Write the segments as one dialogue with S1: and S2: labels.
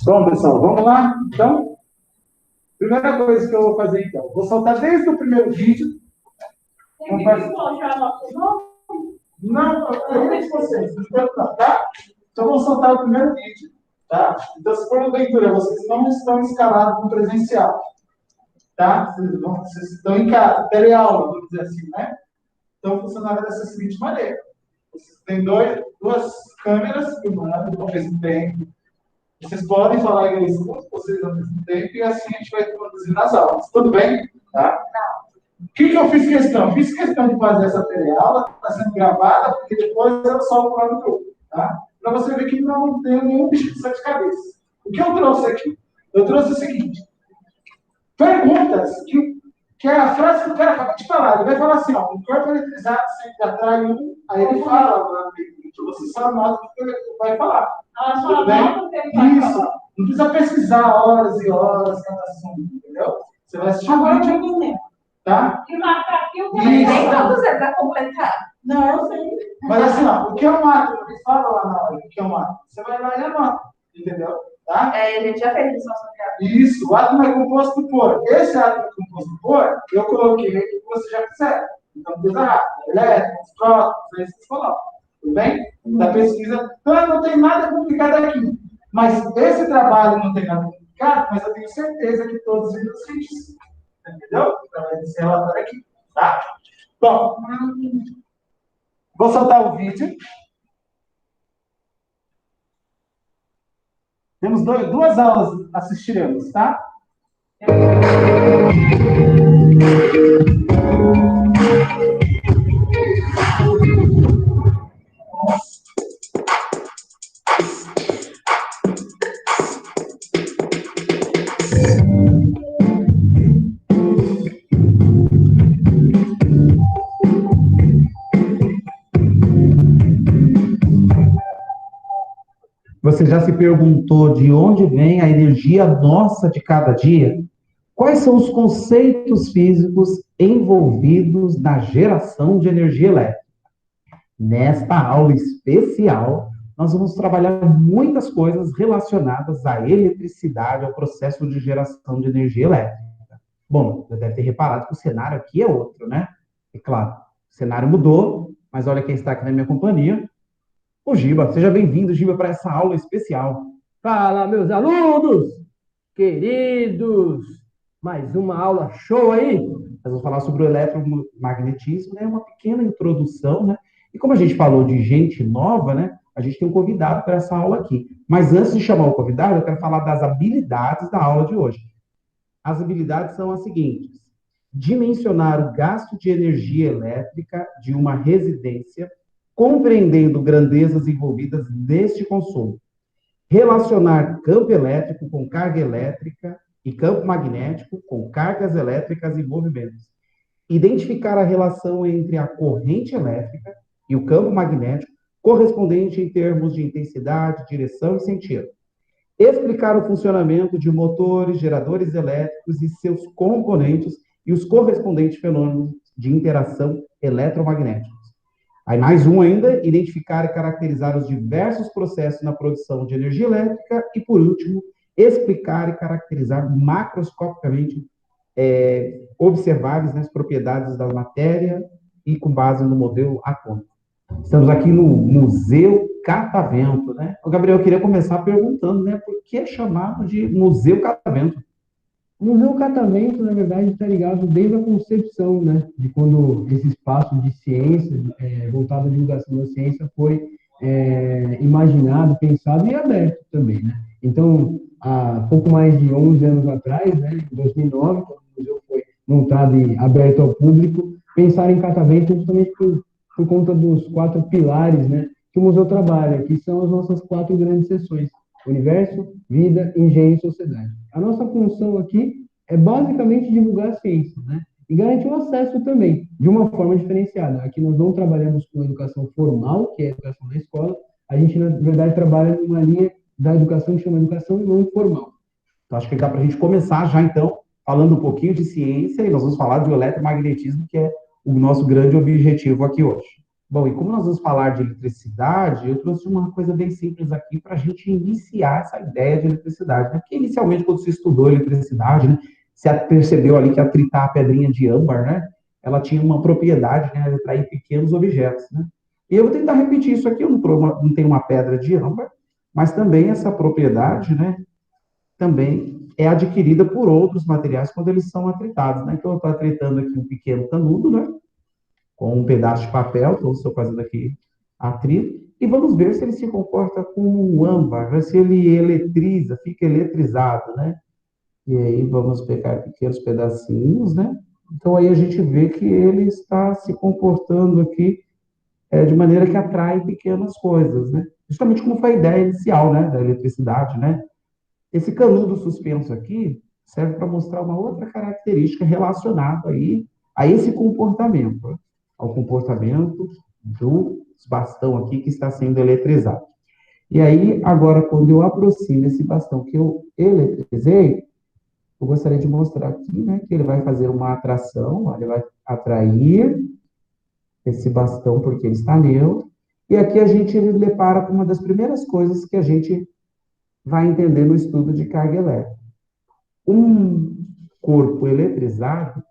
S1: Bom, pessoal, vamos lá? Então, primeira coisa que eu vou fazer, então, vou soltar desde o primeiro vídeo.
S2: Tem que colocar nosso nome?
S1: Não, eu vejo vocês, não, tá? Então, vou soltar o primeiro vídeo, tá? Então, se for leitura, vocês não estão escalados no presencial, tá? Vocês estão em casa, teleaula, vamos dizer assim, né? Então, funcionará dessa seguinte maneira. Vocês têm duas câmeras filmando ao mesmo tempo. Vocês podem falar e eu escuto vocês ao mesmo tempo e assim a gente vai produzir nas aulas. Tudo bem? Tá? O que eu fiz questão? Fiz questão de fazer essa teleaula, está sendo gravada, porque depois eu solto lá no grupo. Tá? Para você ver que não tem nenhum bicho de sete cabeças. O que eu trouxe aqui? Eu trouxe o seguinte: perguntas que é a frase que o cara acabou de falar. Ele vai falar assim: ó, um corpo eletrizado sempre atrai um. Aí ele fala lá no vídeo, você só anota o que ele vai falar. Tudo bem? Isso. Não precisa pesquisar horas e horas cada assunto, entendeu? Você vai assistir o vídeo. Tá?
S2: E marcar aqui o também. Nem todos eles vai completar. Não, eu sei.
S1: Mas assim, ó, o que é um ato? Ele fala lá na hora o que é um ato. Você vai lá e anota, entendeu? Tá?
S2: É, a gente já fez isso.
S1: Isso, o átomo é composto por. Esse átomo é composto por, eu coloquei o que você já fizeram. Então, coisa rápida. Elétrons, prótons, aí vocês colocam. Tudo bem? Da pesquisa. Então, não tem nada complicado aqui. Mas esse trabalho não tem nada complicado, mas eu tenho certeza que todos viram os vídeos. Entendeu? Através desse relatório aqui. Tá? Bom, vou soltar o vídeo. Temos duas aulas assistiremos, tá? Você já se perguntou de onde vem a energia nossa de cada dia? Quais são os conceitos físicos envolvidos na geração de energia elétrica? Nesta aula especial, nós vamos trabalhar muitas coisas relacionadas à eletricidade, ao processo de geração de energia elétrica. Bom, você deve ter reparado que o cenário aqui é outro, né? É claro, o cenário mudou, mas olha quem está aqui na minha companhia, o Giba. Seja bem-vindo, Giba, para essa aula especial.
S3: Fala, meus alunos, queridos, mais uma aula show aí.
S1: Nós vamos falar sobre o eletromagnetismo, né? Uma pequena introdução, né? E como a gente falou de gente nova, né? A gente tem um convidado para essa aula aqui. Mas antes de chamar o convidado, eu quero falar das habilidades da aula de hoje. As habilidades são as seguintes: dimensionar o gasto de energia elétrica de uma residência, compreendendo grandezas envolvidas neste consumo. Relacionar campo elétrico com carga elétrica e campo magnético com cargas elétricas e movimentos. Identificar a relação entre a corrente elétrica e o campo magnético, correspondente em termos de intensidade, direção e sentido. Explicar o funcionamento de motores, geradores elétricos e seus componentes e os correspondentes fenômenos de interação eletromagnéticos. Aí mais um ainda: identificar e caracterizar os diversos processos na produção de energia elétrica e, por último, explicar e caracterizar macroscopicamente observáveis, né, as propriedades da matéria e com base no modelo atômico. Estamos aqui no Museu Catavento, né? O Gabriel, eu queria começar perguntando, né, por que é chamado de Museu Catavento?
S3: O Museu Catavento, na verdade, está ligado desde a concepção, né, de quando esse espaço de ciência, voltado à divulgação da ciência, foi imaginado, pensado e aberto também, né? Então, há pouco mais de 11 anos atrás, né, em 2009, quando o museu foi montado e aberto ao público, pensaram em Catavento justamente por conta dos 4 pilares, né, que o museu trabalha, que são as nossas 4 grandes seções: universo, vida, engenho e sociedade. A nossa função aqui é basicamente divulgar a ciência, né, e garantir o acesso também, de uma forma diferenciada. Aqui nós não trabalhamos com educação formal, que é a educação da escola, a gente, na verdade, trabalha numa linha da educação que chama educação não formal.
S1: Então, acho que dá para a gente começar já, então, falando um pouquinho de ciência, e nós vamos falar do eletromagnetismo, que é o nosso grande objetivo aqui hoje. Bom, e como nós vamos falar de eletricidade, eu trouxe uma coisa bem simples aqui para a gente iniciar essa ideia de eletricidade, né? Porque inicialmente, quando se estudou eletricidade, né, você percebeu ali que atritar a pedrinha de âmbar, né, ela tinha uma propriedade, né, de atrair pequenos objetos, né? E eu vou tentar repetir isso aqui, eu não tenho uma pedra de âmbar, mas também essa propriedade, né, também é adquirida por outros materiais quando eles são atritados, né? Então, eu estou atritando aqui um pequeno canudo, né, com um pedaço de papel, então estou fazendo aqui atrito, e vamos ver se ele se comporta como um âmbar, né? Se ele eletriza, fica eletrizado, né? E aí vamos pegar pequenos pedacinhos, né? Então aí a gente vê que ele está se comportando aqui de maneira que atrai pequenas coisas, né? Justamente como foi a ideia inicial, né, da eletricidade, né? Esse canudo suspenso aqui serve para mostrar uma outra característica relacionada aí a esse comportamento, né? Ao comportamento do bastão aqui que está sendo eletrizado. E aí, agora, quando eu aproximo esse bastão que eu eletrizei, eu gostaria de mostrar aqui, né, que ele vai fazer uma atração, ele vai atrair esse bastão porque ele está neutro, e aqui a gente depara com uma das primeiras coisas que a gente vai entender no estudo de carga elétrica. Um corpo eletrizado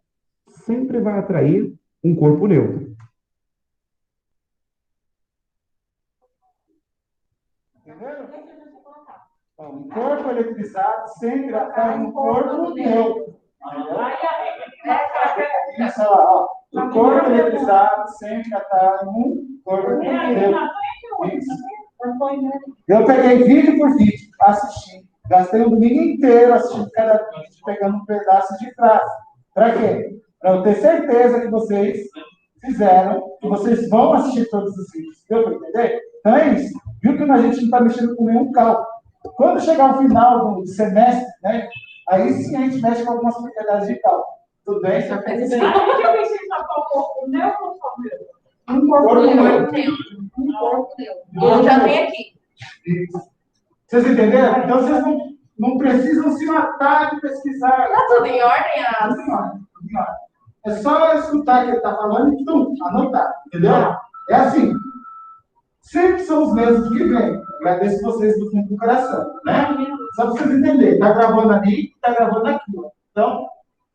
S1: sempre vai atrair um corpo neutro.
S4: Entenderam? Um corpo eletrizado sempre atrai um corpo neutro. Isso, ó. O corpo eletrizado sempre atrai um corpo neutro. Eu peguei vídeo por vídeo, assisti. Gastei o domingo inteiro assistindo cada vídeo, pegando um pedaço de frase. Para quê? Para eu ter certeza que vocês fizeram, que vocês vão assistir todos os vídeos. Deu para entender? Então é isso. Viu que a gente não está mexendo com nenhum cálculo. Quando chegar o final do semestre, né? Aí sim a gente mexe com algumas propriedades de cálculo. Tudo bem? Você fez isso?
S2: Um corpo neutro. Um corpo neutro. Eu já tenho aqui.
S4: Vocês entenderam? Então vocês não precisam se matar de pesquisar.
S2: Tá tudo em ordem?
S4: Tudo em ordem, tudo em ordem. É só escutar o que ele está falando e anotar. Entendeu? É assim. Sempre são os mesmos que vêm. Agradeço vocês do fundo do coração. Né? Só para vocês entenderem. Está gravando ali, está gravando aqui. Ó. Então,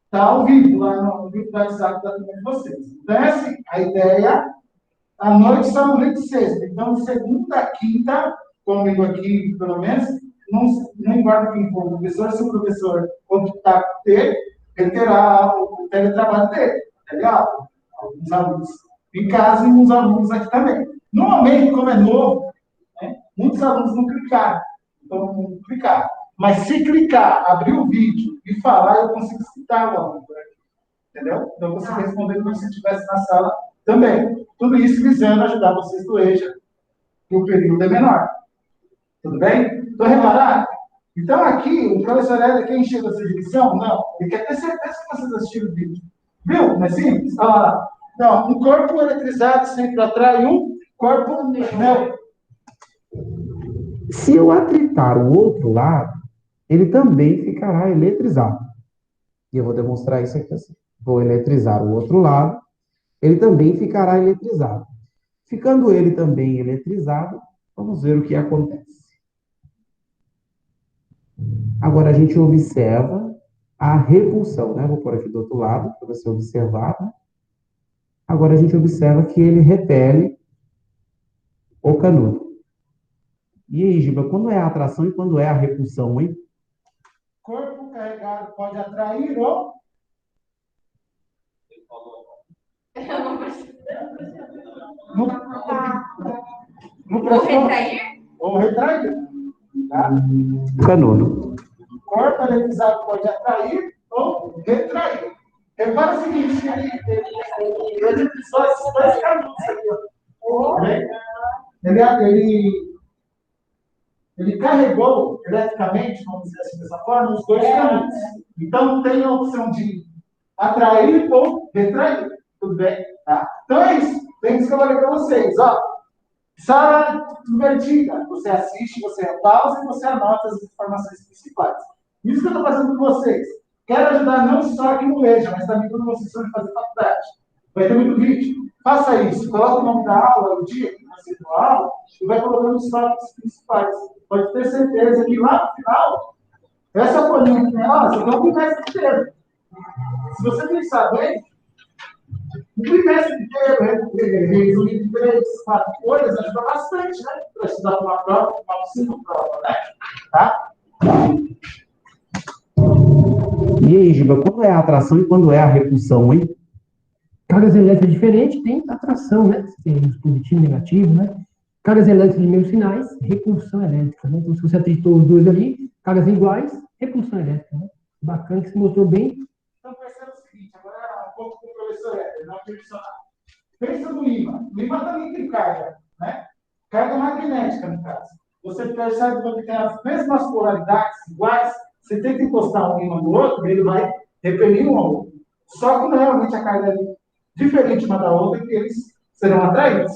S4: está ao vivo lá no grupo do WhatsApp da turma de vocês. Então, é assim. A ideia, à noite só no de sexta. Então, segunda, quinta, comigo aqui, pelo menos, não importa quem for o professor, se o professor optar por ter, ele terá o teletrabalho dele. Legal? Alguns alunos em casa e uns alunos aqui também. Normalmente, como é novo, né, muitos alunos não clicaram. Então, não clicaram. Mas se clicar, abrir o vídeo e falar, eu consigo citar o aluno. Entendeu? Então, eu consigo responder como se estivesse na sala também. Tudo isso visando ajudar vocês do EJA, que o período é menor. Tudo bem? Estou reparado? Então, aqui, o professor Hélio quer encher a sua direção? Não. Ele quer ter certeza que vocês assistiram o vídeo. Viu? Não é simples? Olha lá. Não, um corpo eletrizado sempre atrai um corpo neutro.
S1: Se eu atritar o outro lado, ele também ficará eletrizado. E eu vou demonstrar isso aqui assim. Vou eletrizar o outro lado, ele também ficará eletrizado. Ficando ele também eletrizado, vamos ver o que acontece. Agora a gente observa a repulsão, né? Vou pôr aqui do outro lado para você observar. Né? Agora a gente observa que ele repele o canudo. E aí, Giba, quando é a atração e quando é a repulsão, hein?
S4: Corpo carregado pode atrair ou... No
S2: Ou retrair?
S4: Ou retrair. Tá?
S1: Canudo.
S4: Corpo eletrizado pode atrair ou retrair. Repara o seguinte, ele eletrizou esses dois canudos aqui. Ó. Ele carregou eletricamente, vamos dizer assim dessa forma, os dois canudos. Então tem a opção de atrair ou retrair. Tudo bem? Tá? Então é isso. Tem isso que eu falei para vocês. Ó. Sala invertida. Você assiste, você pausa e você anota as informações principais. Isso que eu estou fazendo com vocês. Quero ajudar não só aqui no EJA, mas também quando vocês forem fazer faculdade. Vai ter muito vídeo. Faça isso. Coloque o nome da aula, o dia que você for a aula, e vai colocando os fatos principais. Pode ter certeza que lá no final, essa folhinha aqui, ó, você tem um bimestre inteiro. Se você pensar bem, um bimestre inteiro, resumir em 3, 4 folhas, ajuda bastante, né? Para estudar para uma prova, uma possível prova, né? Tá?
S1: E aí, Giba, quando é a atração e quando é a repulsão, hein?
S3: Cargas elétricas diferentes tem atração, né? Tem os positivos e negativos, né? Cargas elétricas de mesmos sinais, repulsão elétrica, né? Então, se você atritou os dois ali, cargas iguais, repulsão elétrica, né? Bacana que se mostrou bem.
S4: Então, perceba o seguinte, agora um pouco com o professor Éder, não tradicional. Pensa no ímã. O ímã também tem carga, né? Carga magnética, no caso. Você percebe quando tem as mesmas polaridades iguais, você tenta encostar um ímã no outro, ele vai repelir um ao outro. Só que realmente a carga é diferente uma da outra, que eles serão atraídos.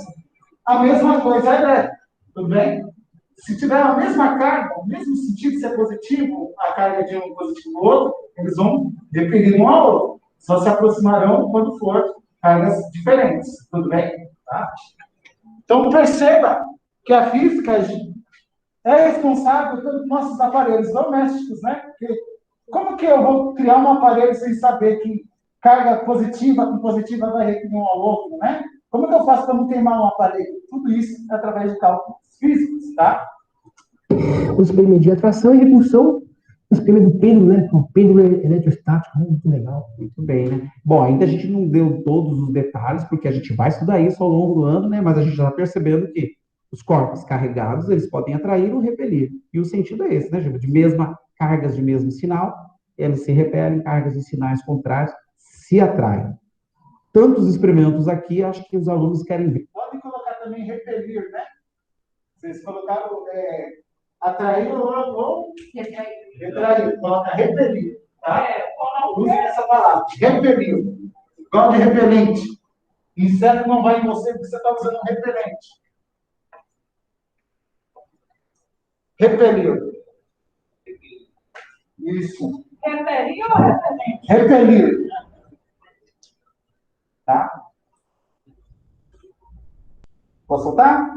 S4: A mesma coisa é elétrica, tudo bem? Se tiver a mesma carga, o mesmo sentido, se é positivo, a carga de um positivo do outro, eles vão repelir um ao outro. Só se aproximarão quando for cargas diferentes, tudo bem? Tá? Então, perceba que a física é responsável pelos nossos aparelhos domésticos, né? Porque como que eu vou criar um aparelho sem saber que carga positiva com positiva vai repelir um ao outro, né? Como que eu faço para não queimar um aparelho? Tudo isso é através de cálculos físicos, tá?
S3: O esquema de atração e repulsão, o esquema do pêndulo, né? O pêndulo eletrostático, né? Muito legal.
S1: Muito bem, né? Bom, ainda a gente não deu todos os detalhes, porque a gente vai estudar isso ao longo do ano, né? Mas a gente já está percebendo que os corpos carregados, eles podem atrair ou repelir. E o sentido é esse, né, Gil? De mesma cargas de mesmo sinal, eles se repelem, cargas de sinais contrários se atraem. Tantos experimentos aqui, acho que os alunos querem ver.
S4: Podem colocar também repelir, né? Vocês colocaram atrair ou retrair. Coloca repelir, tá? Usem essa palavra. Repelir. Igual de repelente. Inseto não vai em você porque você está usando um repelente. Repelir. Isso.
S2: Repelir ou repelente?
S4: Repelir. Tá? Posso soltar?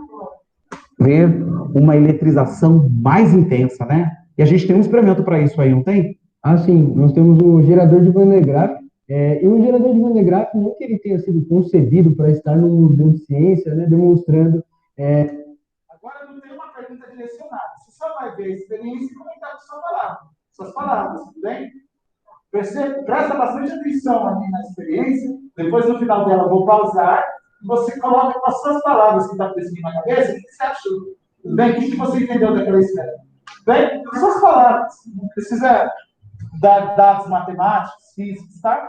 S1: Ver uma eletrização mais intensa, né? E a gente tem um experimento para isso aí, não tem?
S3: Ah, sim, nós temos o gerador de Van de Graaff, e o gerador de Van de Graaff, não que ele tenha sido concebido para estar no Museu de Ciência, né, demonstrando...
S4: Agora não tem uma pergunta direcionada. Você só vai ver a experiência e comentar com suas palavras, tudo bem? Presta bastante atenção ali na experiência, depois no final dela eu vou pausar, e você coloca com as suas palavras que está presente na cabeça, o que você achou? Tudo bem? O que você entendeu daquela experiência? Tudo bem? Com suas palavras. Não precisa dar dados matemáticos, físicos, tá?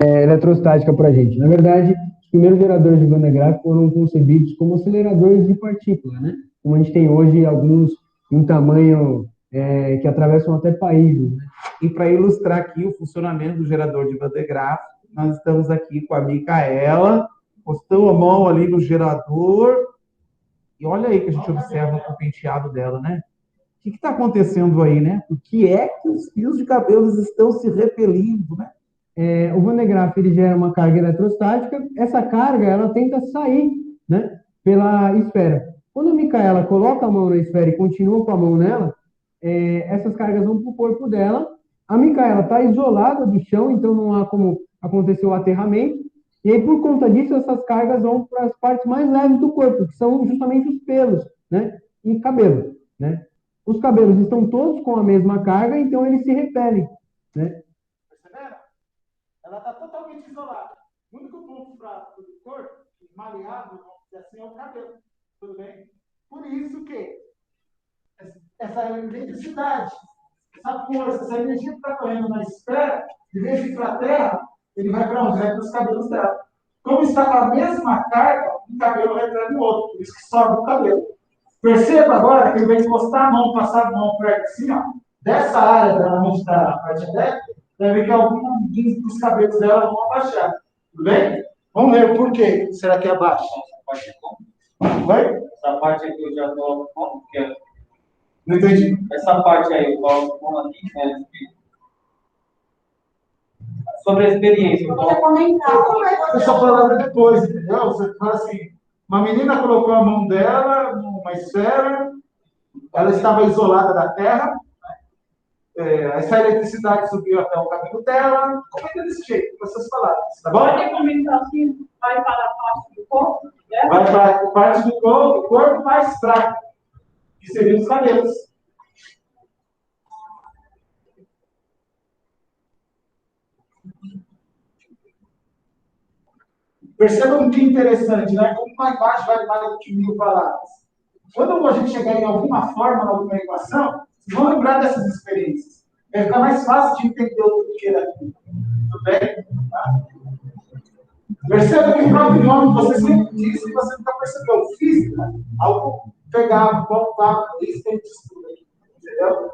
S3: eletrostática para a gente. Na verdade, os primeiros geradores de Van de Graaff foram concebidos como aceleradores de partícula, né? Como a gente tem hoje alguns em um tamanho que atravessam até países, né?
S1: E para ilustrar aqui o funcionamento do gerador de Van de Graaff, nós estamos aqui com a Micaela, postou a mão ali no gerador, e olha aí que a gente observa com o penteado dela, né? O que está acontecendo aí, né? O que é que os fios de cabelos estão se repelindo, né?
S3: O Van de Graaff ele gera uma carga eletrostática, essa carga ela tenta sair, né, pela esfera. Quando a Micaela coloca a mão na esfera e continua com a mão nela, essas cargas vão para o corpo dela. A Micaela está isolada do chão, então não há como acontecer o aterramento. E aí, por conta disso, essas cargas vão para as partes mais leves do corpo, que são justamente os pelos, né, e cabelo, né? Os cabelos estão todos com a mesma carga, então eles se repelem, né?
S4: Perceberam? Ela está totalmente isolada. O único ponto fraco do corpo, maleável, vamos dizer assim, é o cabelo. Tudo bem? Por isso que essa eletricidade, essa força, essa energia que está correndo na esfera, em vez de ir para a Terra, ele vai para onde? Vai para os cabelos dela. Como está com a mesma carga, um cabelo retrai o outro, por isso que sobe o cabelo. Perceba agora que ele vai encostar a mão, passar a mão perto assim, ó, dessa área da onde está a parte elétrica, vai ver que alguns dos cabelos dela vão abaixar. Tudo bem? Vamos ver o porquê. Será que abaixa? Essa parte é como? Oi?
S5: Essa parte aqui eu já coloco como que é.
S4: Não entendi.
S5: Essa parte aí eu coloco como aqui, né? sobre a experiência.
S2: Eu vou comentar.
S4: Deixa eu falar depois, entendeu? Você fala assim, uma menina colocou a mão dela numa esfera, ela estava isolada da Terra, essa eletricidade subiu até o cabelo dela, comenta desse jeito, com essas palavras, tá bom?
S2: Pode comentar assim, vai para a parte do corpo, né?
S4: Vai para a parte do corpo mais fraca, que seriam os cabelos. Percebam que interessante, né? Como uma imagem vale mais do que 1000 palavras. Quando a gente chegar em alguma forma, em alguma equação, vocês vão lembrar dessas experiências. Vai ficar mais fácil de entender o que era aquilo. Tudo bem? Tá? Perceba que o próprio nome, você sempre disse que você nunca percebeu. Física, algo pegava, voltava, isso que a gente estuda aqui. Entendeu?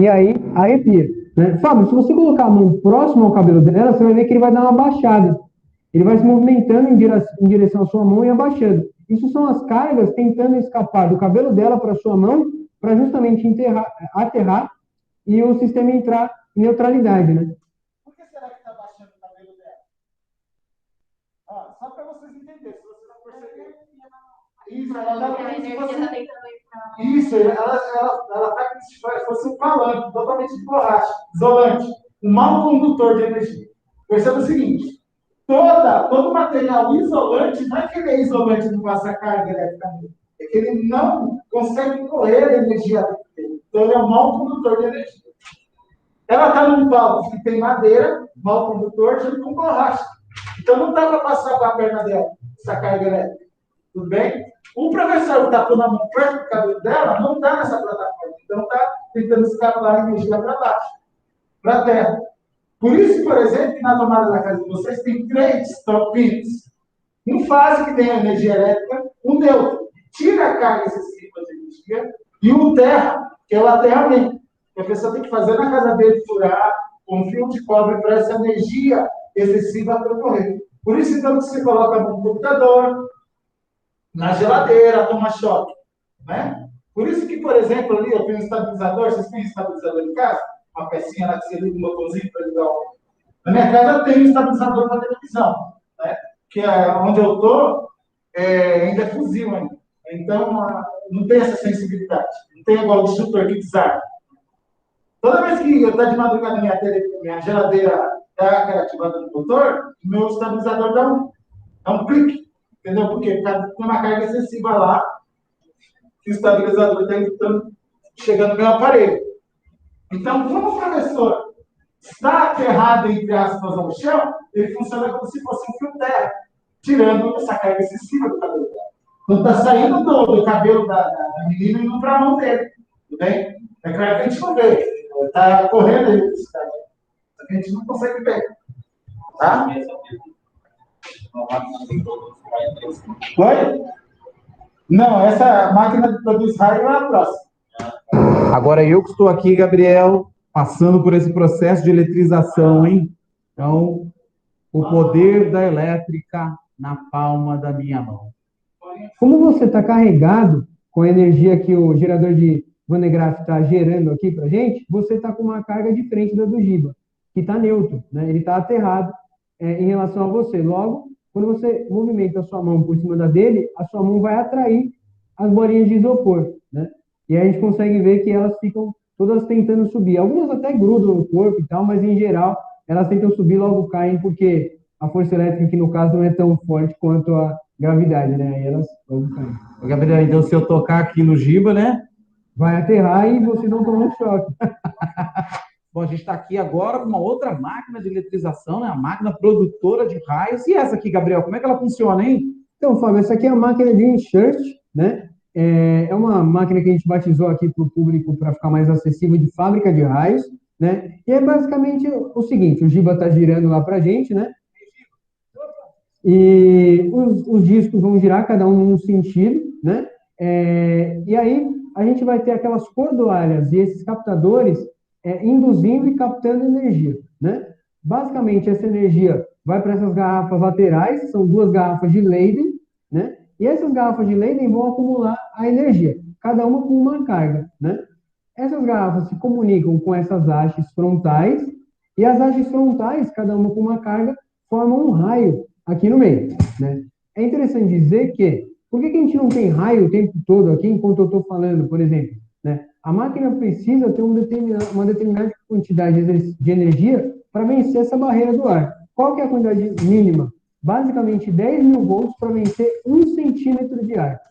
S3: E aí, arrepia. Né? Fábio, se você colocar a mão próxima ao cabelo dela, você vai ver que ele vai dar uma baixada. Ele vai se movimentando em direção à sua mão e abaixando. Isso são as cargas tentando escapar do cabelo dela para a sua mão, para justamente aterrar e o sistema entrar em neutralidade, né?
S4: Por que será que está baixando o cabelo dela? Ó, só para vocês entenderem, se vocês não perceberam. Isso, ela está
S2: A energia está tentando entrar.
S4: Isso, ela está como se fosse um palanque, totalmente de borracha, isolante, um mau condutor de energia. Perceba o seguinte: todo material isolante, não é que ele é isolante e não passa carga elétrica nele, é que ele não consegue correr a energia dele. Então, ele é um mau condutor de energia. Ela está num palco que tem madeira, mau condutor, junto com borracha. Então, não dá para passar com a perna dela essa carga elétrica. Tudo bem? O professor que está pondo a mão perto do cabelo dela não está nessa plataforma. Então, está tentando escapar a energia para baixo, para a terra. Por isso, por exemplo, que na tomada da casa de vocês tem 3 pinos. Um fase que tem a energia elétrica, um neutro, tira a carga excessiva de energia, e um terra, que é o aterramento. Que a pessoa tem que fazer na casa dele, furar com um fio de cobre para essa energia excessiva percorrer. Por isso, então, que você coloca no computador, na geladeira, toma choque. Né? Por isso que, por exemplo, ali eu tenho um estabilizador, vocês têm um estabilizador em casa? Uma pecinha lá que você liga um botãozinho para ligar o... Na minha casa tem um estabilizador para televisão, né? Que é onde eu estou, ainda é fuzil ainda. Então, não tem essa sensibilidade. Não tem igual o disjuntor que desarma. Toda vez que eu estou de madrugada minha geladeira dá aquela ativada no motor, meu estabilizador dá um clique. Entendeu? Por quê? Porque tem uma carga excessiva lá, que o estabilizador está chegando no meu aparelho. Então, como o professor está aterrado, entre aspas, ao chão, ele funciona como se fosse um fio terra, tirando essa carga excessiva do cabelo dela. Então, está saindo do cabelo da menina e indo para a mão dele. Tudo bem? É claro que a gente não vê. Está correndo a eletricidade. A gente não consegue ver. Tá? Oi? Não, essa máquina que produz raio é a próxima.
S1: Agora eu que estou aqui, Gabriel, passando por esse processo de eletrização, hein? Então, o poder da elétrica na palma da minha mão.
S3: Como você está carregado com a energia que o gerador de Van de Graaff está gerando aqui para gente, você está com uma carga diferente da do Giba, que está neutro, né? Ele está aterrado em relação a você. Logo, quando você movimenta a sua mão por cima da dele, a sua mão vai atrair as bolinhas de isopor, né? E aí a gente consegue ver que elas ficam todas tentando subir. Algumas até grudam no corpo e tal, mas em geral elas tentam subir, logo caem, porque a força elétrica, que no caso não é tão forte quanto a gravidade, né? Aí elas logo caem.
S1: Gabriel, então se eu tocar aqui no Giba, né?
S3: Vai aterrar e você não toma um choque.
S1: Bom, a gente está aqui agora com uma outra máquina de eletrização, né? A máquina produtora de raios. E essa aqui, Gabriel, como é que ela funciona, hein?
S3: Então, Fábio, essa aqui é a máquina de insert, né? É uma máquina que a gente batizou aqui para o público para ficar mais acessível, de fábrica de raios, né? E é basicamente o seguinte: o Giba está girando lá para a gente, né? E os discos vão girar, cada um num sentido, né? E aí a gente vai ter aquelas cordoalhas e esses captadores induzindo e captando energia, né? Basicamente, essa energia vai para essas garrafas laterais, são 2 garrafas de Leyden, né? E essas garrafas de Leyden vão acumular a energia, cada uma com uma carga, né? Essas garrafas se comunicam com essas hastes frontais, e as hastes frontais, cada uma com uma carga, formam um raio aqui no meio, né? É interessante dizer que, por que a gente não tem raio o tempo todo aqui, enquanto eu estou falando, por exemplo, né? A máquina precisa ter uma determinada quantidade de energia para vencer essa barreira do ar. Qual que é a quantidade mínima? Basicamente 10.000 volts para vencer 1 centímetro de ar.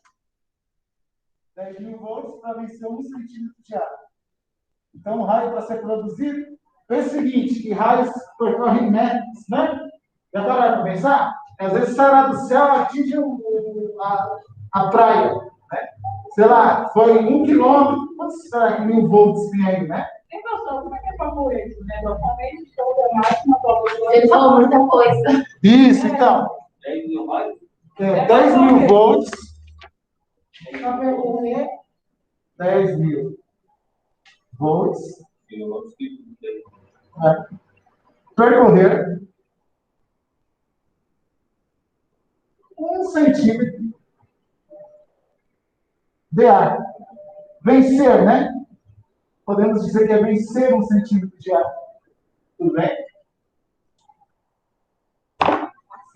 S4: 10.000 volts para vencer 1 centímetro de ar. Então, o raio para ser produzido é o seguinte, que raios percorrem metros, né? Já pararam para pensar? Às vezes sai lá do céu, atinge a praia, né? Sei lá, foi 1 quilômetro. Quantos será que 1.000 volts tem aí, né?
S2: Professor, como é que é favorito, né? Normalmente, toda máquina favorece. Ele falou muita coisa.
S4: Isso, então.
S5: 10.000 raios?
S4: 10.000 volts.
S2: Para percorrer.
S4: 10.000 volts. Percorrer 1 centímetro de ar. Vencer, né? Podemos dizer que é vencer 1 centímetro de ar. Tudo bem?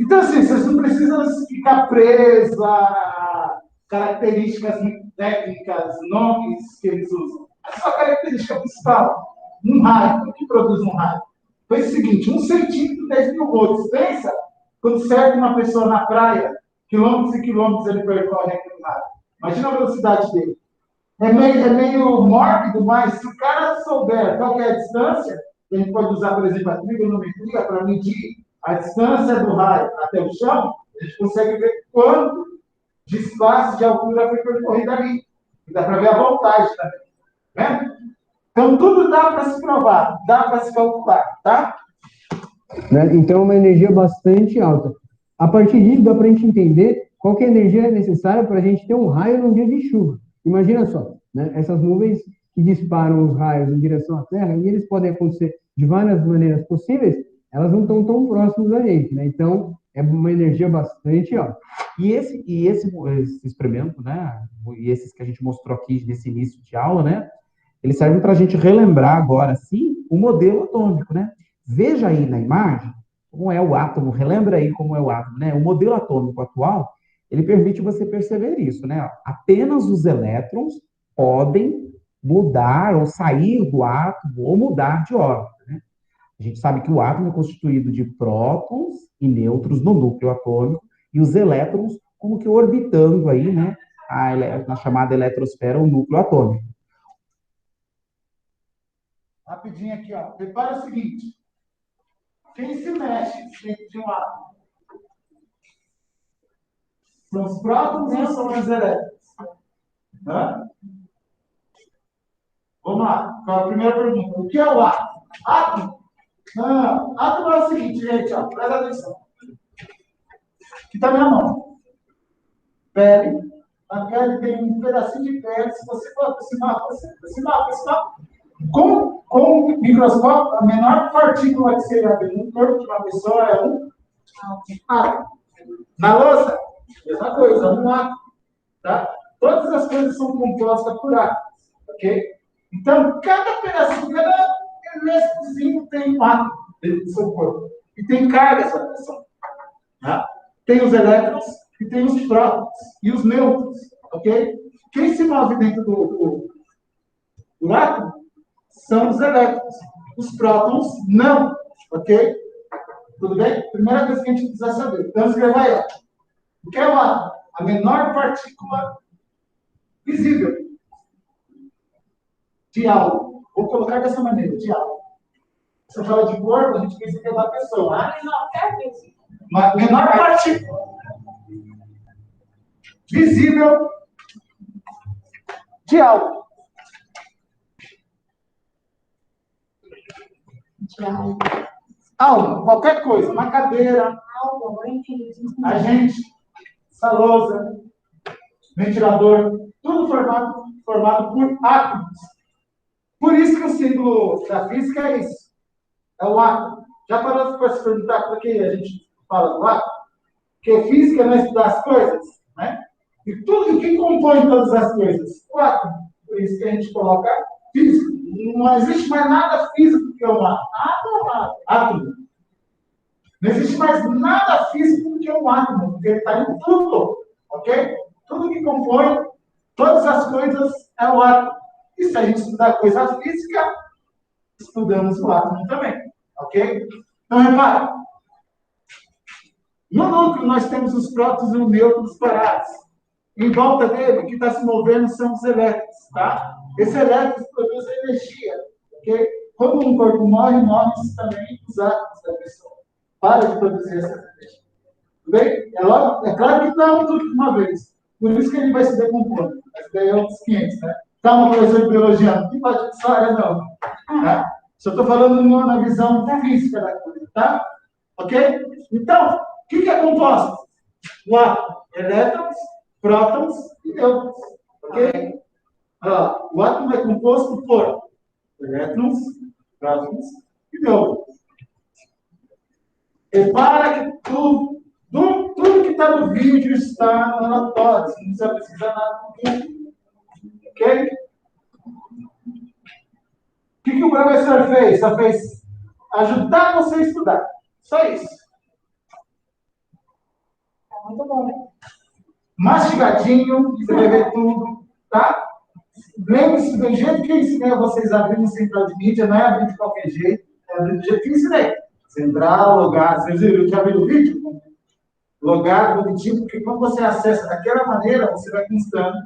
S4: Então, assim, vocês não precisam ficar presos a características técnicas, nomes que eles usam. É só a característica principal. Um raio. O que produz um raio? Foi o seguinte, 1 centímetro, 10.000 volts. Pensa, quando cerca uma pessoa na praia, quilômetros e quilômetros ele percorre aquele raio. Imagina a velocidade dele. É meio mórbido, mas se o cara souber qual que é a distância, a gente pode usar, por exemplo, a trigonometria para medir a distância do raio até o chão, a gente consegue ver quanto de espaço, de altura foi percorrido ali. E dá para ver a voltagem também. Né? Então, tudo dá para se provar, dá para se calcular, tá?
S3: Né? Então, é uma energia bastante alta. A partir disso, dá para a gente entender qual que é a energia necessária para a gente ter um raio num dia de chuva. Imagina só, né? Essas nuvens que disparam os raios em direção à Terra, e eles podem acontecer de várias maneiras possíveis, elas não estão tão próximas da gente, né? Então, é uma energia bastante alta.
S1: E esse experimento, né? E esses que a gente mostrou aqui nesse início de aula, né? Eles servem para a gente relembrar agora, sim, o modelo atômico, né? Veja aí na imagem como é o átomo, relembra aí como é o átomo, né? O modelo atômico atual, ele permite você perceber isso, né? Apenas os elétrons podem mudar ou sair do átomo ou mudar de órbita, né? A gente sabe que o átomo é constituído de prótons e nêutrons no núcleo atômico e os elétrons como que orbitando aí, né? Na chamada eletrosfera, o núcleo atômico.
S4: Rapidinho aqui, ó. Repara o seguinte. Quem se mexe dentro de um átomo? São os prótons ou são os elétrons? Hã? Vamos lá. Qual a primeira pergunta? O que é o átomo? Átomo? Não. Átomo é o seguinte, gente, ó. Presta atenção. Aqui está minha mão. Pele. A pele tem um pedacinho de pele. Se você for aproximar, com o microscópio, a menor partícula que você vê no corpo de uma pessoa é um átomo. Na louça, mesma coisa, um átomo. Tá? Todas as coisas são compostas por átomos. Ok? Então, cada pedacinho, cada eletrozinho tem um átomo dentro do seu corpo. E tem carga essa pressão. Tá? Tem os elétrons e tem os prótons e os nêutrons. Ok? Quem se move dentro do átomo são os elétrons. Os prótons, não. Ok? Tudo bem? Primeira coisa que a gente precisa saber. Então, escreva aí. O que é o átomo? A menor partícula visível de algo. Vou colocar dessa maneira, de algo. Você fala de corpo, a gente pensa que é da pessoa. Uma menor partícula visível de algo. Algo, qualquer coisa, uma cadeira, a gente, essa lousa, ventilador, tudo formado por átomos. Por isso que o símbolo da física é isso. É o átomo. Já parou para se perguntar por que a gente fala do átomo? Porque física não é estudar as coisas, né? E tudo o que compõe todas as coisas? O átomo. Por isso que a gente coloca físico. Não existe mais nada físico que um átomo. Átomo. Não existe mais nada físico do que um átomo, porque ele está em tudo, ok? Tudo que compõe, todas as coisas é o átomo. E se a gente estudar coisa física, estudamos o átomo também, ok? Então, repara, no núcleo nós temos os prótons e os nêutrons parados. Em volta dele, o que está se movendo são os elétrons, tá? Esses elétrons produzem energia, ok? Quando um corpo morre, morre também os átomos da pessoa. Para de produzir essa energia. Tudo bem? É claro que não tudo de uma vez. Por isso que ele vai se decompondo. Mas daí é outros 500, né? Calma, professor de biologia, não tem parte de história, não. Tá? Só estou falando na visão física da coisa, tá? Ok? Então, o que é composto? O átomo, elétrons, prótons e nêutrons. Ok? O átomo é composto por elétrons, prótons e nêutrons. Repara que tudo que está no vídeo está no relatório. Você não precisa pesquisar nada no vídeo. Ok? O que o professor fez? Só fez ajudar você a estudar. Só isso.
S2: Tá muito bom, né?
S4: Mastigadinho, você vai ver tudo, tá? Lembre-se, do jeito que eu ensinei a vocês a abrir no central de mídia, não é abrir de qualquer jeito, é abrir do jeito que eu ensinei. Central, logar, vocês viram, já viram o vídeo? Logar, bonitinho, porque quando você acessa daquela maneira, você vai constando,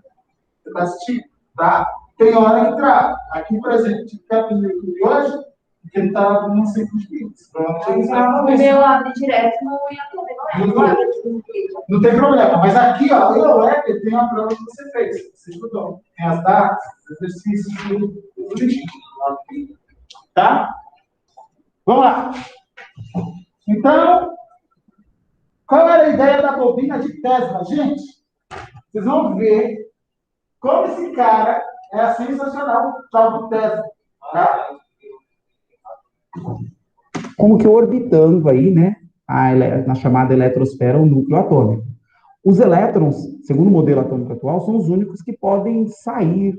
S4: você está assistindo, tá? Tem hora que trava. Aqui, por exemplo, tive que abrir no YouTube hoje, porque ele estava abrindo uns 5 minutos.
S2: O meu abre direto no YouTube, não é?
S4: Não tem problema, mas aqui, ó, o app tem a prova que você fez, você estudou. Tem as datas, os exercícios, tudo bonitinho. Tá? Vamos lá. Então, qual era a ideia da bobina de Tesla, gente? Vocês vão ver como esse cara é sensacional, o tal do Tesla. Tá?
S1: Como que orbitando aí, né, na chamada eletrosfera, o núcleo atômico. Os elétrons, segundo o modelo atômico atual, são os únicos que podem sair,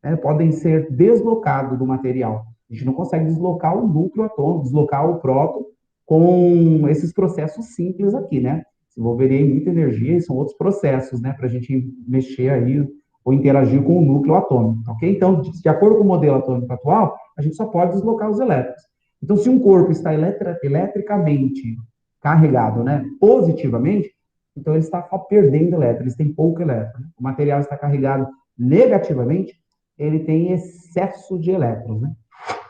S1: né, podem ser deslocados do material. A gente não consegue deslocar o núcleo atômico, deslocar o próton com esses processos simples aqui, né? Se envolveria muita energia e são outros processos, né, para a gente mexer aí ou interagir com o núcleo atômico, ok? Então, de acordo com o modelo atômico atual, a gente só pode deslocar os elétrons. Então, se um corpo está eletricamente carregado, né, positivamente, então ele está perdendo elétrons, ele tem pouco elétron. O material está carregado negativamente, ele tem excesso de elétrons, né?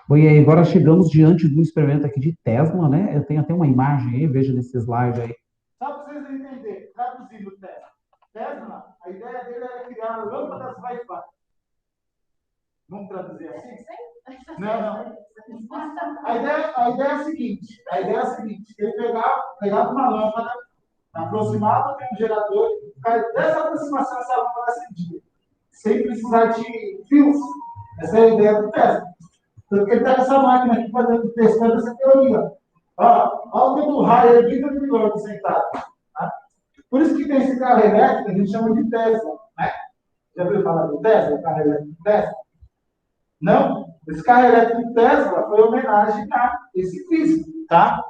S1: Bom, e aí agora chegamos diante do experimento aqui de Tesla, né? Eu tenho até uma imagem aí, veja nesse slide aí.
S4: Só para vocês entenderem, traduzindo o Tesla. Tesla, a ideia dele era criar lâmpadas Wi-Fi. Vamos traduzir assim? Não. A ideia é a seguinte, ele pegava uma lâmpada, aproximava de um gerador, dessa aproximação essa lâmpada acendia, sem precisar de fios. Essa é a ideia do Tesla. Tanto que ele está com essa máquina aqui fazendo, testando essa teoria. Olha o tempo raio, ele é 20 minutos sentado. Tá? Por isso que tem esse carro elétrico, a gente chama de Tesla. Né? Já ouviu falar do Tesla? Carro elétrico Tesla? Não? Esse carro elétrico Tesla foi homenagem a esse físico, tá?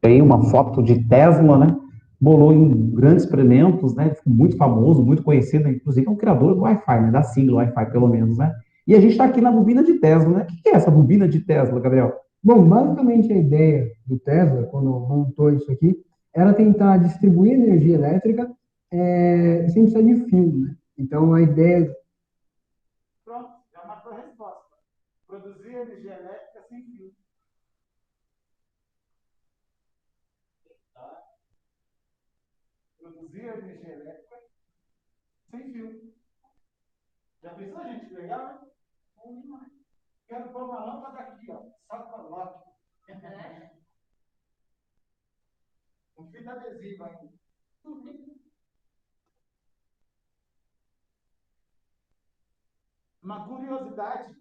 S1: Tem uma foto de Tesla, né? Bolou em grandes experimentos, né? Ficou muito famoso, muito conhecido, inclusive é um criador do Wi-Fi, né? Da sigla Wi-Fi, pelo menos, né? E a gente está aqui na bobina de Tesla, né? O que é essa bobina de Tesla, Gabriel?
S3: Bom, basicamente a ideia do Tesla, quando montou isso aqui, era tentar distribuir energia elétrica sem precisar de fio, né? Então, a ideia...
S4: Pronto, já matou a resposta. Produzir energia elétrica sem fio. Produzir energia elétrica sem fio. Já pensou, gente? Que legal, né? Quero pôr uma lâmpada aqui, ó. Só coloque. Com fita adesiva ainda. Uma curiosidade,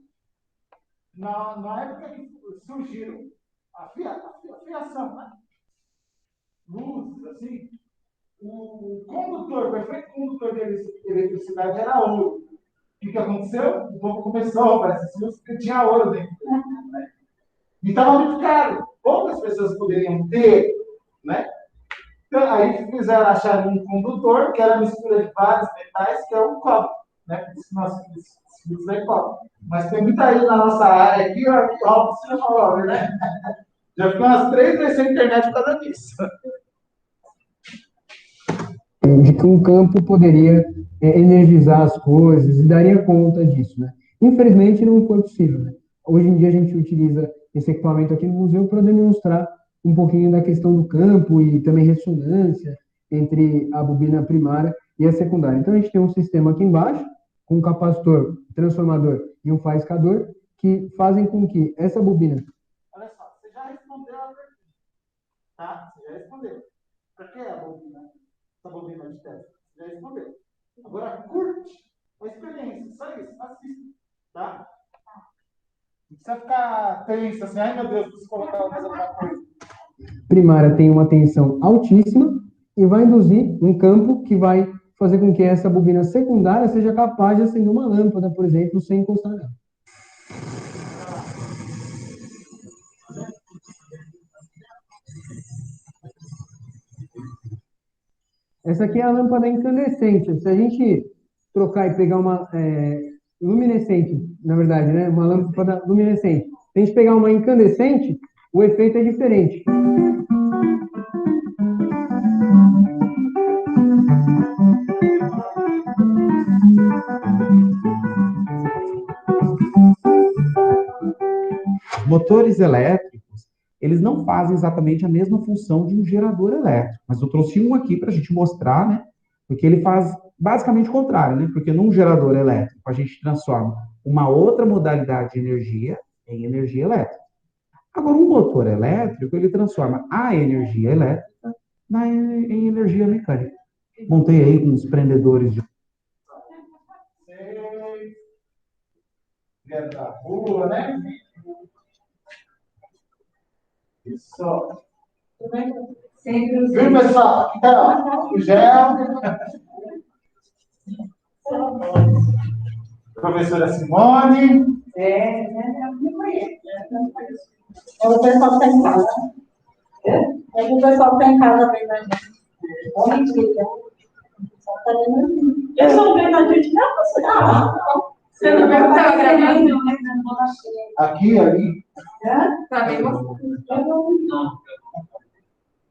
S4: na época que surgiram a fiação, né? Luzes, assim, o condutor, o perfeito condutor de eletricidade era ouro. que aconteceu? O povo começou a roubar esses fios porque tinha ouro dentro. Né? E estava muito caro. Poucas pessoas poderiam ter, né? Então, aí fizeram achar um condutor, que era a mistura de vários metais, que é o cobre. Né? Por isso que nós fios é cobre. Mas tem muita aí na nossa área aqui, ó, que rouba o cobre, né? Já ficou umas 3 vezes sem internet por causa disso.
S3: De que um campo poderia energizar as coisas e daria conta disso, né? Infelizmente não foi possível, né? Hoje em dia a gente utiliza esse equipamento aqui no museu para demonstrar um pouquinho da questão do campo e também ressonância entre a bobina primária e a secundária. Então a gente tem um sistema aqui embaixo com um capacitor, transformador e um faiscador que fazem com que essa bobina...
S4: Olha só, você já respondeu a pergunta, tá? Você já respondeu. Para que a bobina? Essa bobina de teste? Você já respondeu. Agora, curte a experiência, só isso, assista, tá? Não precisa ficar tenso assim, ai meu Deus, preciso colocar mais alguma coisa.
S3: Primária tem uma tensão altíssima e vai induzir um campo que vai fazer com que essa bobina secundária seja capaz de acender uma lâmpada, por exemplo, sem encostar nela. Essa aqui é a lâmpada incandescente. Se a gente trocar e pegar uma luminescente, na verdade, né? Uma lâmpada luminescente. Se a gente pegar uma incandescente, o efeito é diferente.
S1: Motores elétricos, eles não fazem exatamente a mesma função de um gerador elétrico, mas eu trouxe um aqui para a gente mostrar, né? Porque ele faz basicamente o contrário, né? Porque num gerador elétrico a gente transforma uma outra modalidade de energia em energia elétrica. Agora, um motor elétrico, ele transforma a energia elétrica em energia mecânica. Montei aí uns prendedores de...
S4: Dentro da rua, né? Isso. Viu, pessoal? Aqui tá o gel. Professora Simone.
S2: Não conheço. É o pessoal que está em casa. É o pessoal que está em casa vendo a gente. Mentira. Eu sou vendo a gente, não, você não viu que estava gravando?
S4: Aqui, ali.
S2: Tá bem,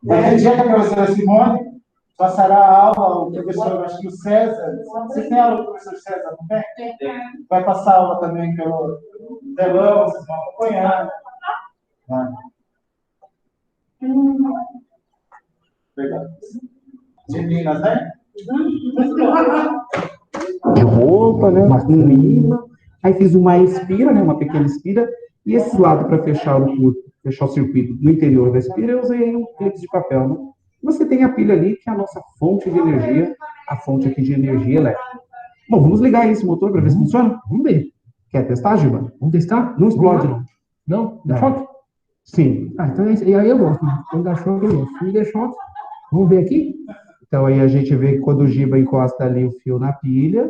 S4: Aquele dia que a professora Simone passará a aula, o professor, acho que o César. Vocês têm aula com o professor César, não tem? Vai passar aula também pelo telão, vocês vão acompanhar. Vai. Obrigado. Meninas, né?
S1: de roupa, né? Um imã. Aí fiz uma espira, né? Uma pequena espira. E esse lado para fechar o circuito no interior da espira, eu usei um clipe de papel, né? Você tem a pilha ali, que é a nossa fonte de energia, a fonte aqui de energia elétrica. Bom, vamos ligar esse motor para ver se funciona? Vamos ver. Quer testar, Giba? Vamos testar? Não explode, não. Não? Dá choque? Sim. Ah, então e aí eu gosto. Né? Quando dá choque, eu gosto. Se me der choque, vamos ver aqui? Então aí a gente vê que quando o Giba encosta ali o fio na pilha,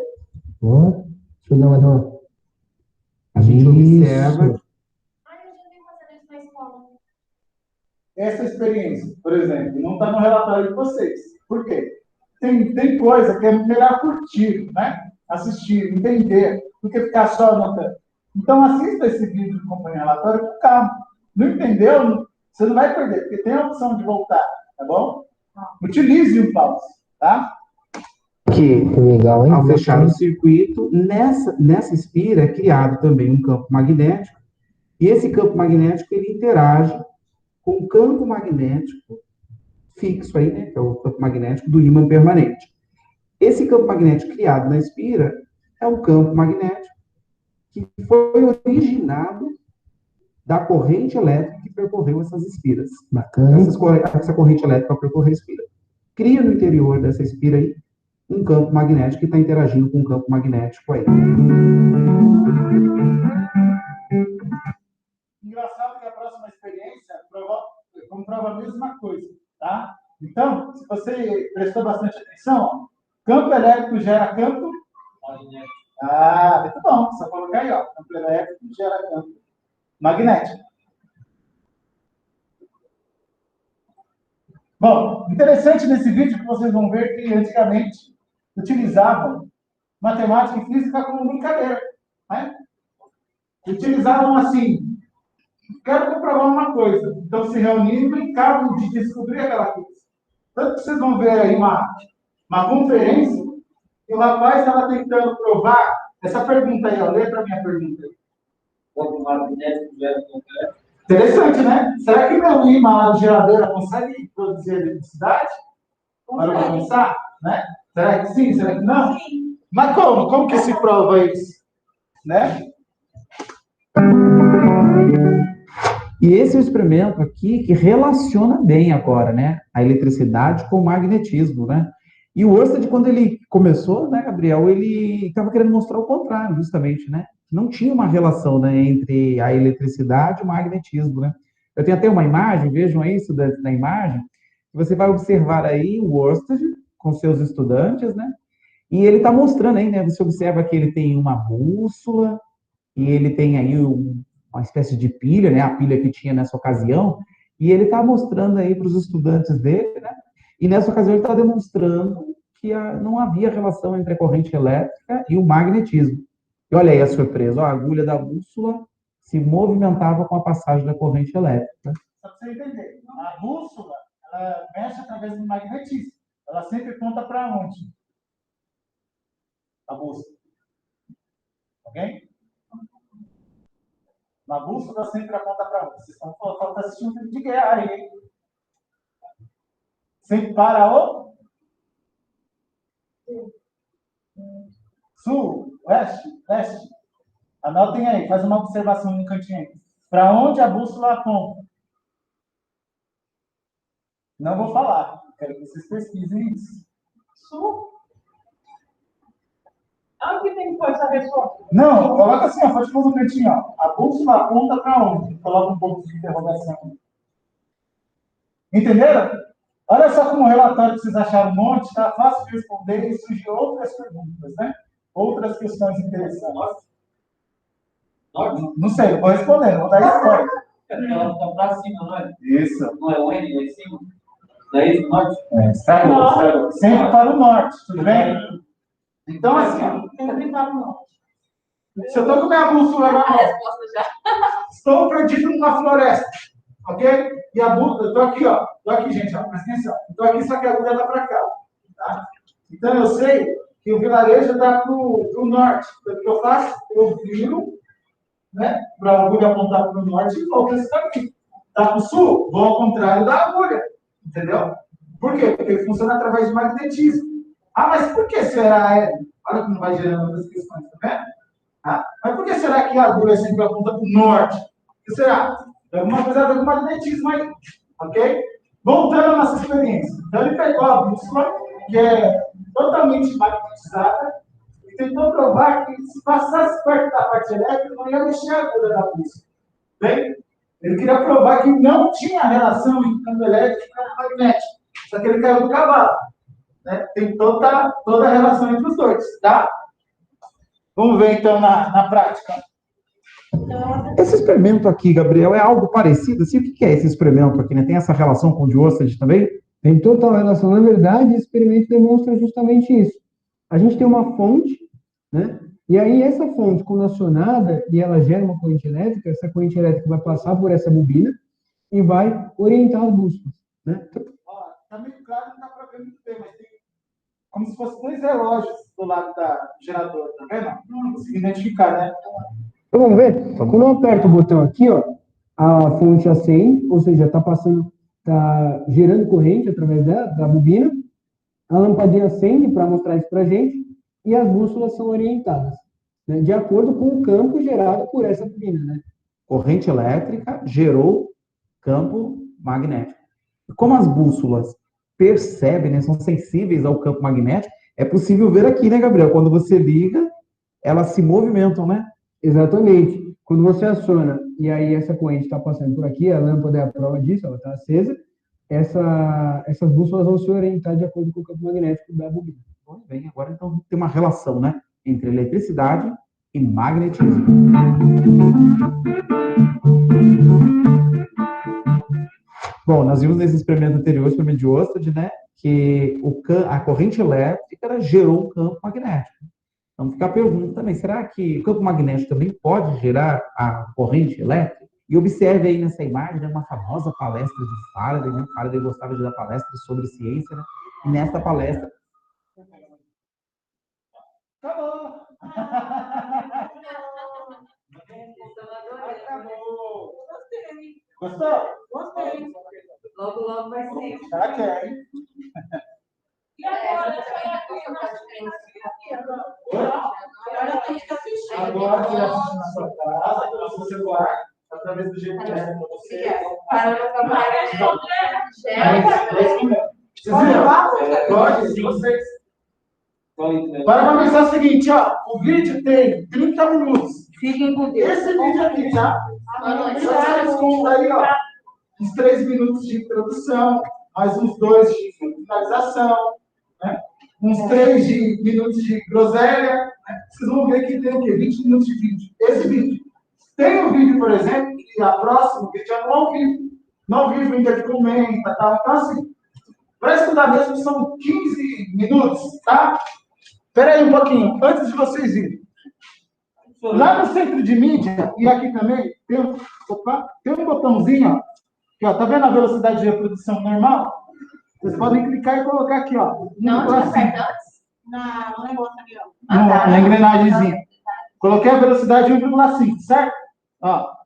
S1: ó, deixa eu dar uma... A gente observa.
S4: Essa experiência, por exemplo, não está no relatório de vocês. Por quê? Tem coisa que é melhor curtir, né? Assistir, entender, do que ficar só anotando. Então, assista esse vídeo do Companhia Relatório com calma. Não entendeu? Você não vai perder, porque tem a opção de voltar, tá bom? Utilize o pause, tá?
S1: Que legal, hein? Ao fechar o circuito, nessa espira é criado também um campo magnético, e esse campo magnético ele interage com o campo magnético fixo aí, né, que é o campo magnético do ímã permanente. Esse campo magnético criado na espira é um campo magnético que foi originado da corrente elétrica que percorreu essas espiras. Bacana. Essa corrente elétrica percorreu a espira. Cria no interior dessa espira aí um campo magnético que está interagindo com um campo magnético aí.
S4: Engraçado que a próxima experiência comprova a mesma coisa, tá? Então, se você prestou bastante atenção, campo elétrico gera campo Ah, muito bom. Só colocar aí, ó. Campo elétrico gera campo magnético. Bom, interessante nesse vídeo que vocês vão ver que antigamente utilizavam matemática e física como brincadeira, né? Utilizavam assim, quero comprovar uma coisa. Então se reuniam e brincavam de descobrir aquela coisa. Tanto que vocês vão ver aí uma conferência e o rapaz estava tentando provar essa pergunta aí, ó. Lê para minha pergunta aí. Interessante, né? Será que meu imã lá de geladeira consegue produzir eletricidade? Para pensar, né? Será que sim? Será que não?
S2: Sim.
S4: Mas como? Como que se prova isso? Né?
S1: E esse é o experimento aqui que relaciona bem agora, né? A eletricidade com o magnetismo, né? E o Ørsted, quando ele começou, né, Gabriel, ele estava querendo mostrar o contrário, justamente, né? Não tinha uma relação, né, entre a eletricidade e o magnetismo, né? Eu tenho até uma imagem, vejam aí isso na imagem, você vai observar aí o Ørsted com seus estudantes, né? E ele está mostrando aí, né? Você observa que ele tem uma bússola, e ele tem aí uma espécie de pilha, né? A pilha que tinha nessa ocasião, e ele está mostrando aí para os estudantes dele, né? E nessa ocasião ele está demonstrando que não havia relação entre a corrente elétrica e o magnetismo. E olha aí a surpresa, ó, a agulha da bússola se movimentava com a passagem da corrente elétrica.
S4: Só para você entender, a bússola, ela mexe através do magnetismo. Ela sempre aponta para onde? A bússola. Ok? Uma bússola sempre aponta para onde? Vocês estão assistindo um filme de guerra aí, hein? Sempre para o sul, oeste, leste. Anotem aí, faz uma observação no cantinho aí. Para onde a bússola aponta? Não vou falar. Quero que vocês pesquisem isso.
S2: Sul. Onde tem que pôr essa resposta?
S4: Não, coloca assim, ó, pode pôr no cantinho, ó. A bússola aponta para onde? Coloca um pouco de interrogação. Entenderam? Olha só como o relatório que vocês acharam um monte, está fácil de responder e surgir outras perguntas, né? Outras questões interessantes. Não sei, eu vou responder, não vou dar spoiler.
S5: Ela está para cima, não é?
S4: Isso.
S5: Não é o N lá em cima? Daí do norte?
S4: Estragou. Sempre para o norte, tudo bem? Então, assim, ó,
S2: Sempre para o norte.
S4: se eu estou com minha bússola na
S2: A
S4: mão,
S2: resposta já.
S4: estou perdido numa floresta, ok? E a bússola, eu estou aqui, ó. Estou aqui, gente, ó, presta atenção. Estou aqui, só que a agulha está para cá, tá? Então, eu sei que o vilarejo está para o norte. Então, o que eu faço? Eu viro, né, para a agulha apontar para o norte e volto esse caminho. Está para o sul? Vou ao contrário da agulha, entendeu? Por quê? Porque ele funciona através de magnetismo. Ah, mas por que será? Olha como vai gerando outras questões, tá vendo? Ah, mas por que será que a agulha sempre aponta para o norte? O que será? Tem alguma coisa a ver com magnetismo aí, ok? Voltando à nossa experiência. Então, ele pegou a bússola, que é totalmente magnetizada, e tentou provar que se passasse perto da parte elétrica, não ia mexer a agulha da bússola. Bem? Ele queria provar que não tinha relação entre campo elétrico e campo magnético. Só que ele caiu do cavalo. Né? Tem toda a relação entre os dois, tá? Vamos ver, então, na prática.
S1: Esse experimento aqui, Gabriel, é algo parecido? Assim, o que é esse experimento aqui? Né? Tem essa relação com o de Ørsted também?
S3: Tem total relação. Na verdade, esse experimento demonstra justamente isso. A gente tem uma fonte, né? E aí essa fonte, quando acionada, e ela gera uma corrente elétrica, essa corrente elétrica vai passar por essa bobina e vai orientar as bússolas, né?
S4: Ó, tá meio claro, não dá para ver muito bem, mas tem como se fossem dois relógios do lado do gerador, tá vendo? Não consegui identificar, né?
S3: Então vamos ver? Quando eu aperto o botão aqui, ó, a fonte acende, ou seja, está passando, está gerando corrente através da bobina, a lampadinha acende para mostrar isso para a gente, e as bússolas são orientadas, né, de acordo com o campo gerado por essa bobina, né?
S1: Corrente elétrica gerou campo magnético. E como as bússolas percebem, né, são sensíveis ao campo magnético, é possível ver aqui, né, Gabriel? Quando você liga, elas se movimentam, né?
S3: Exatamente. Quando você aciona, e aí essa corrente está passando por aqui, a lâmpada é a prova disso, ela está acesa, essas bússolas vão se orientar de acordo com o campo magnético da bobina.
S1: Muito bem, agora então tem uma relação, né? entre eletricidade e magnetismo. Bom, nós vimos nesse experimento anterior, experimento de Oersted, né, que a corrente elétrica gerou um campo magnético. Então fica a pergunta também, será que o campo magnético também pode gerar a corrente elétrica? E observe aí nessa imagem, né, uma famosa palestra de Faraday, né? Faraday gostava de dar palestras sobre ciência, né? E nessa palestra...
S4: Acabou! Acabou! Gostou?
S2: Gostei. Logo, logo vai ser.
S4: Já quer, hein?
S2: E agora,
S4: Agora você assiste na sua casa, pelo seu celular, através do GPS para você. Vocês viram? Pode, se vocês. Agora vamos pensar o seguinte, ó. O vídeo tem 30 minutos.
S2: Fiquem com Deus.
S4: Esse vídeo aqui, tá? Só responda aí, ó. Uns 3 minutos de introdução, mais uns 2 de finalização, né? Uns 3 minutos de groselha. Né? Vocês vão ver que tem o quê? 20 minutos de vídeo. Esse vídeo. Tem um vídeo, por exemplo, que a próxima, que já não ao vivo. Não ao vivo ainda que comenta, tá? Então, assim, para estudar mesmo são 15 minutos, tá? Espera aí um pouquinho, antes de vocês irem. Lá no centro de mídia, e aqui também, tem um botãozinho, ó, que, ó, tá vendo a velocidade de reprodução normal? Vocês podem clicar e colocar aqui, ó.
S2: Não, não aperta antes? No negócio aqui, ó.
S4: Na engrenagemzinha. Coloquei a velocidade 1,5, certo? Ó.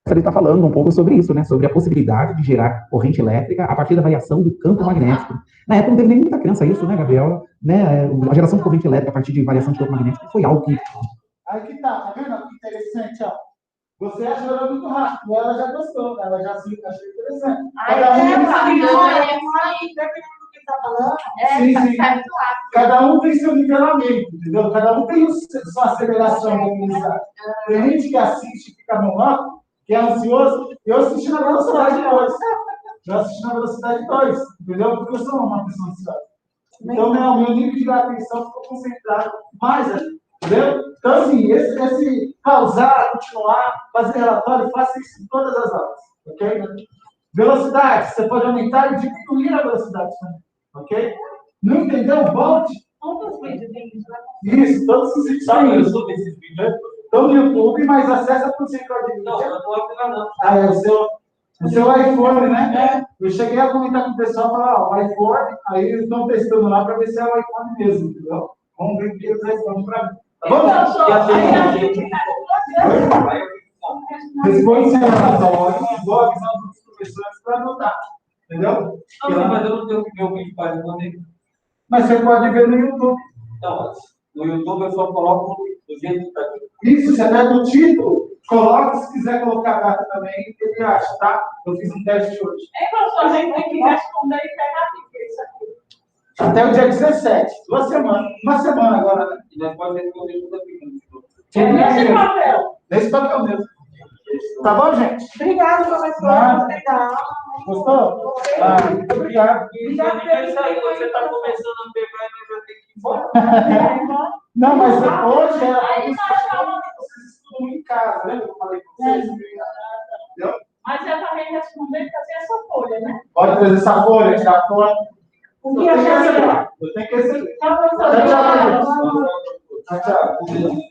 S1: Ele está falando um pouco sobre isso, né? Sobre a possibilidade de gerar corrente elétrica a partir da variação do campo magnético. Na época não teve nem muita crença isso, né, Gabriela? Né? A geração de corrente elétrica a partir de variação de campo magnético foi algo que...
S4: Aí que tá vendo? Que interessante, ó. Você achou ela muito rápido, ela já gostou, ela já achou interessante. Cada um tem seu nivelamento, entendeu? Cada um tem sua aceleração de aprendizagem. Tem gente que assiste e fica monótono, que é ansioso, eu assisti na velocidade 2. Eu assisti na velocidade 2, entendeu? Porque eu sou uma pessoa ansiosa. Então, meu nível de atenção ficou concentrado mais ali, entendeu? Então, assim, esse pausar, continuar, fazer relatório, faça isso em todas as aulas, ok? Velocidade, você pode aumentar e diminuir a velocidade também, ok? Não entendeu? Volte.
S2: Quantos vídeos tem isso?
S4: Isso, todos os vídeos
S5: Sabe,
S4: têm
S5: eu
S4: isso.
S5: sou desses vídeos.
S4: Estão no YouTube, mas acessa para o centro de
S5: Não,
S4: mídia.
S5: eu não vou pegar, não.
S4: Ah, é o seu iPhone, né? Eu cheguei a comentar com o pessoal, falar, ó, o iPhone, aí eles estão testando lá para ver se é o iPhone mesmo, entendeu? Vamos ver o que eles respondem para mim. Vamos? Responde sem relatório, vou avisar os outros professores para anotar, entendeu?
S5: Não, mas eu não tenho que ver o vídeo para responder.
S4: Mas você pode ver no YouTube.
S5: Não, no YouTube eu só coloco do jeito que está aqui.
S4: Isso, você pega o título, coloca, se quiser colocar a data também, ele acha, tá? Eu fiz um teste hoje.
S2: Professor, a gente tem que responder e pegar aqui, isso aqui.
S4: Até o dia 17, 2 semanas. Uma semana agora, né?
S5: E nós podemos responder tudo aqui.
S2: Nesse papel.
S4: Nesse papel mesmo. Tá bom, gente?
S2: Obrigada, professor. Obrigada.
S4: Gostou? Ah, muito obrigado.
S5: Você está começando a pegar e vai ter que ir embora.
S4: Não, mas hoje era para vocês estudam em casa, lembra que eu falei com vocês? Entendeu?
S2: Mas eu também responder e fazer essa folha, né?
S4: Pode trazer essa folha, tirar foto.
S2: O que eu já sei.
S4: Eu tenho que receber.
S2: Tchau, professor.
S4: Tchau, tchau. Tchau, tchau.